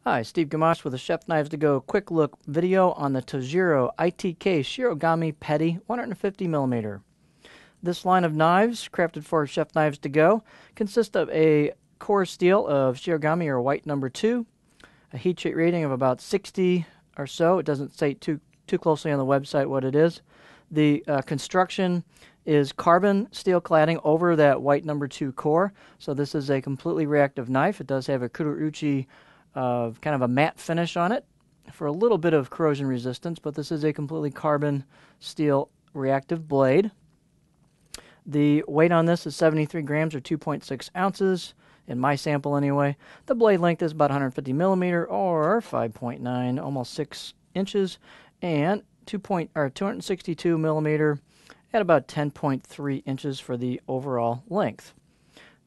Hi, Steve Gamache with a Chef Knives to Go quick look video on the Tojiro ITK Shirogami Petty 150 millimeter. This line of knives, crafted for Chef Knives to Go, consists of a core steel of Shirogami or white number 2, a heat treat rating of about 60 or so. It doesn't say too closely on the website what it is. The construction is carbon steel cladding over that white number 2 core. So this is a completely reactive knife. It does have a Tojiro kind of a matte finish on it for a little bit of corrosion resistance, but this is a completely carbon steel reactive blade. The weight on this is 73 grams or 2.6 ounces, in my sample anyway. The blade length is about 150 millimeter or 5.9, almost 6 inches, and 262 millimeter at about 10.3 inches for the overall length.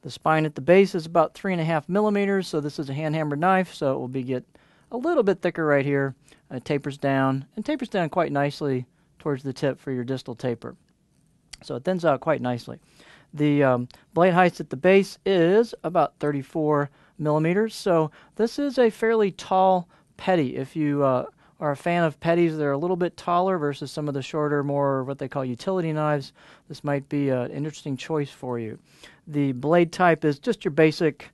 The spine at the base is about 3.5 millimeters, so this is a hand-hammered knife, so it will get a little bit thicker right here. It tapers down, and tapers down quite nicely towards the tip for your distal taper. So it thins out quite nicely. The blade height at the base is about 34 millimeters, so this is a fairly tall petty. If you are a fan of petties, they're a little bit taller versus some of the shorter, more what they call utility knives. This might be an interesting choice for you. The blade type is just your basic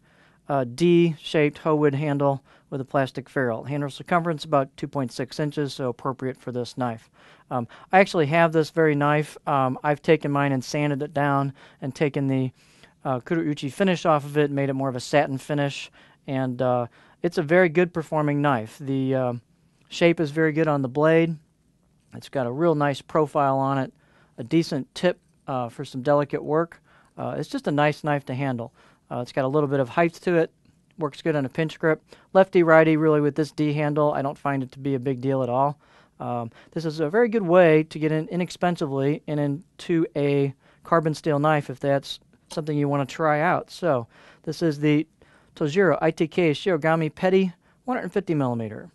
D-shaped hoe wood handle with a plastic ferrule. Handle circumference about 2.6 inches, so appropriate for this knife. I actually have this very knife. I've taken mine and sanded it down and taken the Kurouchi finish off of it, made it more of a satin finish, and it's a very good performing knife. The shape is very good on the blade. It's got a real nice profile on it, a decent tip for some delicate work. It's just a nice knife to handle. It's got a little bit of height to it. Works good on a pinch grip. Lefty, righty, really with this D handle, I don't find it to be a big deal at all. This is a very good way to get in inexpensively and into a carbon steel knife if that's something you want to try out. So this is the Tojiro ITK Shirogami Petty 150 millimeter.